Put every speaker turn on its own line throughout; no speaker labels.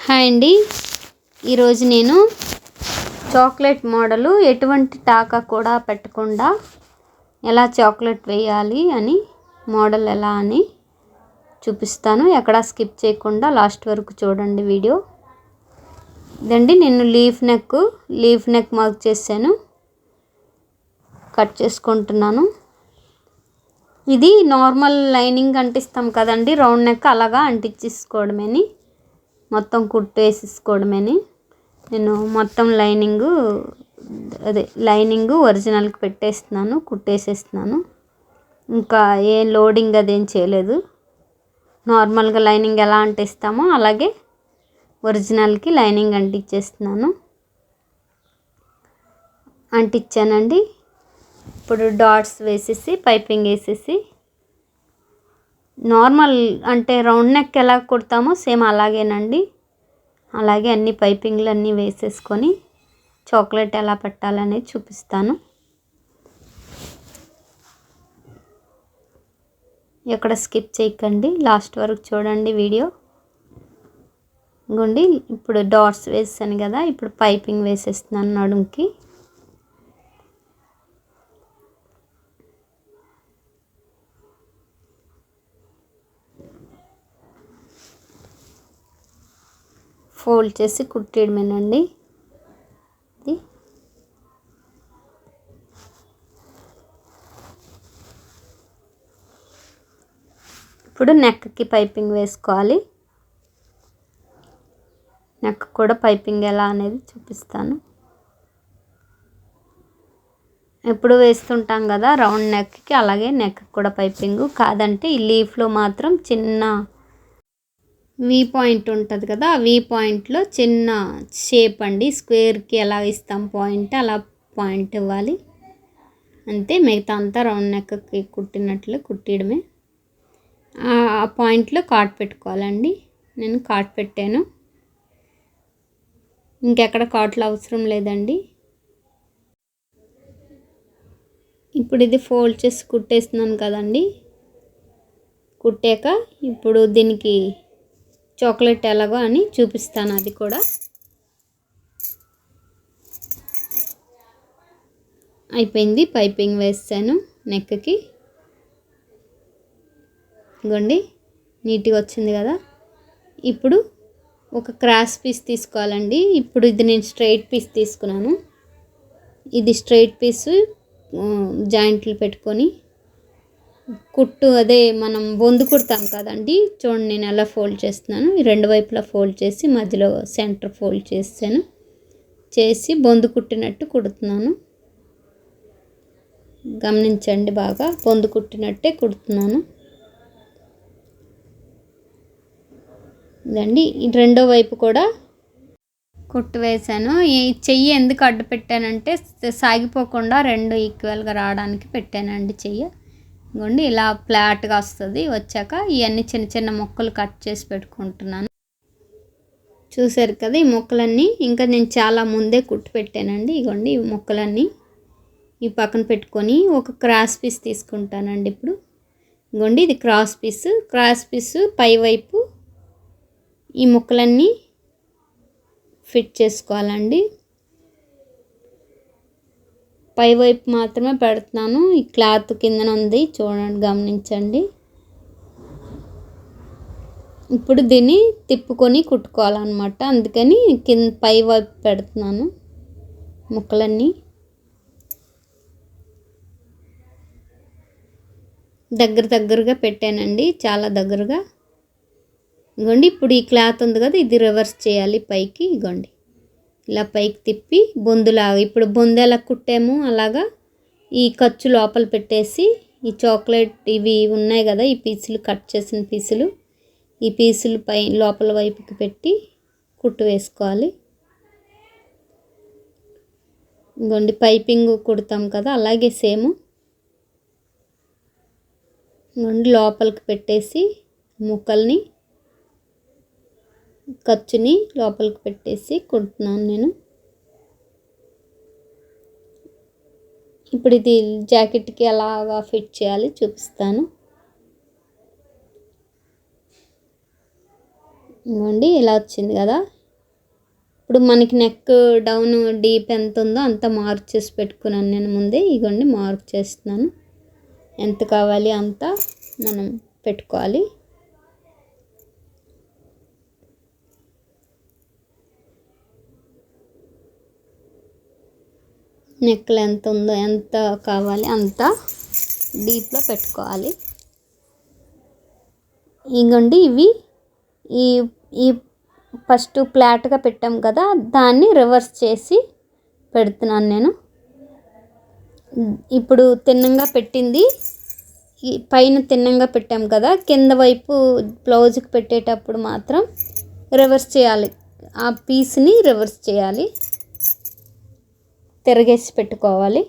Hi అండి. ఈరోజు నేను చాక్లెట్ మోడలు ఎటువంటి టాకా కూడా పెట్టకుండా ఎలా చాక్లెట్ వేయాలి అని మోడల్ ఎలా అని చూపిస్తాను. ఎక్కడ స్కిప్ చేయకుండా లాస్ట్ వరకు చూడండి వీడియో. ఇదండి నేను లీఫ్ నెక్ మార్క్ చేశాను, కట్ చేసుకుంటున్నాను. ఇది నార్మల్ లైనింగ్ అంటిస్తాం కదండి, రౌండ్ నెక్ అలాగా అంటించేసుకోవడమేని, మొత్తం కుట్టేసేసుకోవడమేని. నేను మొత్తం లైనింగ్ ఒరిజినల్కి పెట్టేస్తున్నాను, కుట్టేసేస్తున్నాను. ఇంకా ఏ లోడింగ్ అదేం చేయలేదు. నార్మల్గా లైనింగ్ ఎలా అంటిస్తామో అలాగే ఒరిజినల్కి లైనింగ్ అంటించేస్తున్నాను. అంటించానండి. ఇప్పుడు డాట్స్ వేసేసి పైపింగ్ వేసేసి నార్మల్ అంటే రౌండ్ నెక్ ఎలా కుడతామో సేమ్ అలాగేనండి. అలాగే అన్ని పైపింగ్లు అన్నీ వేసేసుకొని చాక్లెట్ ఎలా పెట్టాలనేది చూపిస్తాను. ఎక్కడ స్కిప్ చేయకండి, లాస్ట్ వరకు చూడండి వీడియో. ఇంకోండి ఇప్పుడు డాట్స్ వేసాను కదా, ఇప్పుడు పైపింగ్ వేసేస్తున్నాను నడుంకి. ఫోల్డ్ చేసి కుట్టేయడమేనండి. ఇప్పుడు నెక్కి పైపింగ్ వేసుకోవాలి. నెక్ కూడా పైపింగ్ ఎలా అనేది చూపిస్తాను. ఎప్పుడు వేస్తుంటాం కదా రౌండ్ నెక్కి, అలాగే నెక్ కూడా పైపింగ్. కాదంటే ఈ లీఫ్లో మాత్రం చిన్న వీ పాయింట్ ఉంటుంది కదా, ఆ వీ పాయింట్లో చిన్న షేప్ అండి, స్క్వేర్కి ఎలా ఇస్తాం పాయింట్ అలా పాయింట్ ఇవ్వాలి అంతే. మిగతా అంతా రౌండ్ నెక్కి కుట్టినట్లు కుట్టడమే. ఆ పాయింట్లో కాట్ పెట్టుకోవాలండి. నేను కాట్ పెట్టాను, ఇంకెక్కడ కాట్లు అవసరం లేదండి. ఇప్పుడు ఇది ఫోల్డ్ చేసి కుట్టేస్తున్నాను కదండి. కుట్టాక ఇప్పుడు దీనికి చాక్లెట్ ఎలాగో అని చూపిస్తాను. అది కూడా అయిపోయింది. పైపింగ్ వేసాను నెక్కి. ఇదిగోండి నీట్గా వచ్చింది కదా. ఇప్పుడు ఒక క్రాస్ పీస్ తీసుకోవాలండి. ఇప్పుడు ఇది నేను స్ట్రైట్ పీస్ తీసుకున్నాను. ఇది స్ట్రైట్ పీసు జాయింట్లు పెట్టుకొని కుట్టు అదే మనం బొందు కుడతాం కదండి, చూడండి నేను ఎలా ఫోల్డ్ చేస్తున్నాను. ఈ రెండు వైపులా ఫోల్డ్ చేసి మధ్యలో సెంటర్ ఫోల్డ్ చేసి బొందు కుట్టినట్టు కుడుతున్నాను. గమనించండి, బాగా బొందు కుట్టినట్టే కుడుతున్నాను. ఇదండి రెండో వైపు కూడా కుట్టు వేసాను. ఈ చెయ్యి ఎందుకు అడ్డు పెట్టానంటే సాగిపోకుండా రెండు ఈక్వల్గా రావడానికి పెట్టానండి చెయ్యి. ఇదిగోండి ఇలా ఫ్లాట్గా వస్తుంది. వచ్చాక ఇవన్నీ చిన్న చిన్న ముక్కలు కట్ చేసి పెట్టుకుంటున్నాను. చూసారు కదా ఈ ముక్కలన్నీ, ఇంకా నేను చాలా ముందే కుట్టు పెట్టానండి. ఇదిగోండి ఈ ముక్కలన్నీ ఈ పక్కన పెట్టుకొని ఒక క్రాస్ పీస్ తీసుకుంటానండి. ఇప్పుడు ఇదిగోండి ఇది క్రాస్ పీసు పై వైపు ఈ ముక్కలన్నీ ఫిట్ చేసుకోవాలండి. పై వైపు మాత్రమే పెడుతున్నాను. ఈ క్లాత్ కిందన ఉంది చూడండి, గమనించండి. ఇప్పుడు దీన్ని తిప్పుకొని కుట్టుకోవాలన్నమాట, అందుకని పై వైపు పెడుతున్నాను ముక్కలన్నీ. దగ్గరగా పెట్టానండి, చాలా దగ్గరగా. ఇగోండి ఇప్పుడు ఈ క్లాత్ ఉంది కదా, ఇది రివర్స్ చేయాలి పైకి. ఇగోండి ఇలా పైకి తిప్పి బొందులాగా, ఇప్పుడు బొందు ఎలా కుట్టాము అలాగా ఈ ఖర్చు లోపల పెట్టేసి ఈ చాక్లెట్ ఇవి ఉన్నాయి కదా, ఈ పీసులు కట్ చేసిన పీసులు, ఈ పీసులు పై లోపల వైపుకి పెట్టి కుట్టు వేసుకోవాలి. ఇగోండి పైపింగ్ కుడతాం కదా అలాగే సేమ్. ఇగోండి లోపలికి పెట్టేసి ముక్కల్ని ఖర్చుని లోపలికి పెట్టేసి కుడుతున్నాను నేను. ఇప్పుడు ఇది జాకెట్కి అలాగా ఫిట్ చేయాలి చూపిస్తాను. ఇవ్వండి ఇలా వచ్చింది కదా, ఇప్పుడు మనకి నెక్ డౌన్ డీప్ ఎంత ఉందో అంత మార్క్ చేసి పెట్టుకున్నాను నేను ముందే. ఇగోండి మార్క్ చేస్తున్నాను. ఎంత కావాలి అంత మనం పెట్టుకోవాలి. నెక్ ఎంత ఉందో ఎంత కావాలి అంత డీప్లో పెట్టుకోవాలి. ఇగోండి ఇవి ఈ ఈ ఫస్ట్ ఫ్లాట్గా పెట్టాం కదా, దాన్ని రివర్స్ చేసి పెడుతున్నాను నేను. ఇప్పుడు తిన్నంగా పెట్టింది ఈ పైన తిన్నంగా పెట్టాం కదా, కింద వైపు బ్లౌజ్కి పెట్టేటప్పుడు మాత్రం రివర్స్ చేయాలి. ఆ పీస్ని రివర్స్ చేయాలి, తిరగేసి పెట్టుకోవాలి.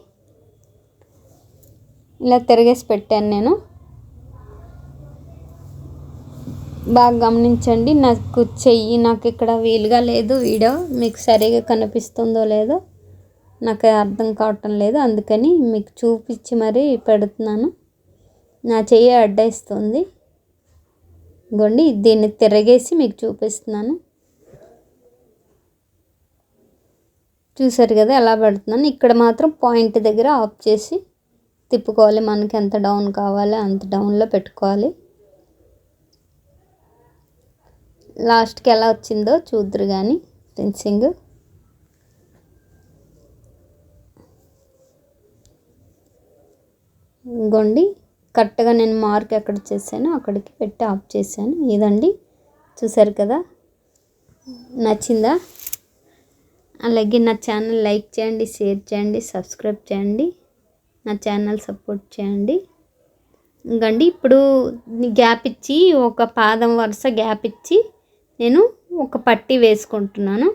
ఇలా తిరగేసి పెట్టాను నేను. బాగా గమనించండి. నాకు ఇక్కడ వీలుగా లేదు. వీడియో మీకు సరిగా కనిపిస్తుందో లేదో నాకు అర్థం కావటం లేదు, అందుకని మీకు చూపించి మరీ పెడుతున్నాను. నా చెయ్యి అడ్డేస్తుంది. ఇగోండి దీన్ని తిరగేసి మీకు చూపిస్తున్నాను. చూసారు కదా ఎలా పెడుతున్నాను. ఇక్కడ మాత్రం పాయింట్ దగ్గర ఆఫ్ చేసి తిప్పుకోవాలి. మనకి ఎంత డౌన్ కావాలో అంత డౌన్లో పెట్టుకోవాలి. లాస్ట్కి ఎలా వచ్చిందో చూద్దరు కానీ ఫినిషింగ్. ఇంకోండి కరెక్ట్గా నేను మార్క్ ఎక్కడ చేశానో అక్కడికి పెట్టి ఆఫ్ చేశాను. ఇదండి చూసారు కదా, నచ్చిందా? అలాగే నా ఛానల్ లైక్ చేయండి, షేర్ చేయండి, సబ్స్క్రైబ్ చేయండి, నా ఛానల్ సపోర్ట్ చేయండి. ఇంకండి ఇప్పుడు గ్యాప్ ఇచ్చి ఒక పాదం వరుస గ్యాప్ ఇచ్చి నేను ఒక పట్టీ వేసుకుంటున్నాను.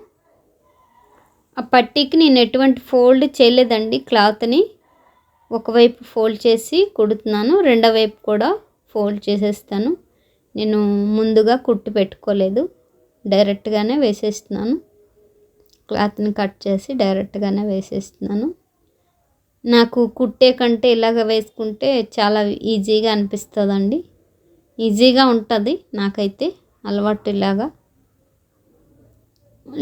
ఆ పట్టీకి నేను ఎటువంటి ఫోల్డ్ చేయలేదండి. క్లాత్ని ఒకవైపు ఫోల్డ్ చేసి కుడుతున్నాను, రెండో వైపు కూడా ఫోల్డ్ చేసేస్తాను. నేను ముందుగా కుట్టు పెట్టుకోలేదు, డైరెక్ట్గానే వేసేస్తున్నాను. క్లాత్ని కట్ చేసి డైరెక్ట్గానే వేసేస్తున్నాను. నాకు కుట్టే కంటే ఇలాగ వేసుకుంటే చాలా ఈజీగా అనిపిస్తుందండి. ఈజీగా ఉంటుంది నాకైతే అలవాటు. ఇలాగా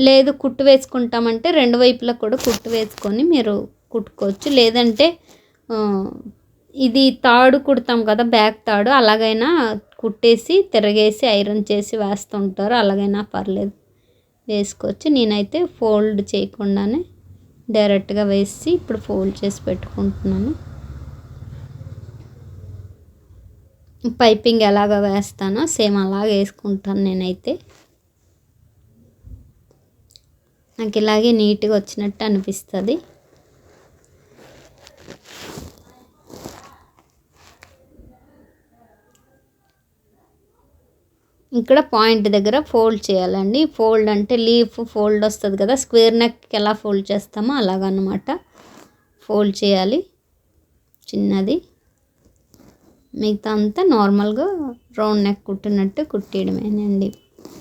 లేదు కుట్టు వేసుకుంటామంటే రెండు వైపులా కూడా కుట్టు వేసుకొని మీరు కుట్టుకోవచ్చు. లేదంటే ఇది తాడు కుడతాం కదా, బ్యాక్ తాడు, అలాగైనా కుట్టేసి తిరగేసి ఐరన్ చేసి వేస్తుంటారు, అలాగైనా పర్లేదు వేసుకోవచ్చు. నేనైతే ఫోల్డ్ చేయకుండానే డైరెక్ట్గా వేసి ఇప్పుడు ఫోల్డ్ చేసి పెట్టుకుంటున్నాను. పైపింగ్ ఎలాగ వేస్తానో సేమ్ అలాగ వేసుకుంటాను నేనైతే. నాకు ఇలాగే నీట్గా వచ్చినట్టు అనిపిస్తుంది. ఇక్కడ పాయింట్ దగ్గర ఫోల్డ్ చేయాలండి. ఫోల్డ్ అంటే లీఫ్ ఫోల్డ్ వస్తుంది కదా, స్క్వేర్ నెక్ ఎలా ఫోల్డ్ చేస్తామో అలాగన్నమాట ఫోల్డ్ చేయాలి చిన్నది. మిగతా అంతా నార్మల్గా రౌండ్ నెక్ కుట్టినట్టు కుట్టేయడమేనండి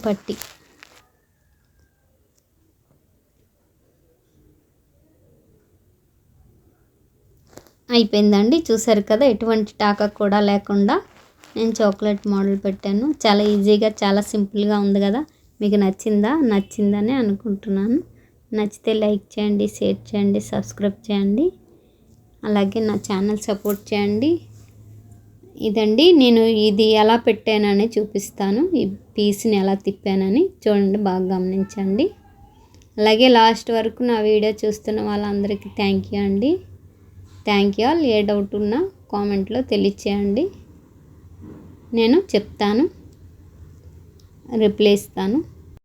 పట్టి. అయిపోయిందండి. చూసారు కదా, ఎటువంటి టాకా కూడా లేకుండా నేను చాక్లెట్ మోడల్ పెట్టాను. చాలా ఈజీగా చాలా సింపుల్గా ఉంది కదా. మీకు నచ్చిందని అనుకుంటున్నాను. నచ్చితే లైక్ చేయండి, షేర్ చేయండి, సబ్స్క్రైబ్ చేయండి, అలాగే నా ఛానల్ సపోర్ట్ చేయండి. ఇదండి నేను ఇది ఎలా పెట్టానని చూపిస్తాను. ఈ పీస్ని ఎలా తిప్పానని చూడండి, బాగా గమనించండి. అలాగే లాస్ట్ వరకు నా వీడియో చూస్తున్న వాళ్ళందరికీ థ్యాంక్ యూ అండి. Thank you all. A doubt ఉన్నా కామెంట్లో తెలియచేయండి, నేను చెప్తాను, రిప్లై ఇస్తాను.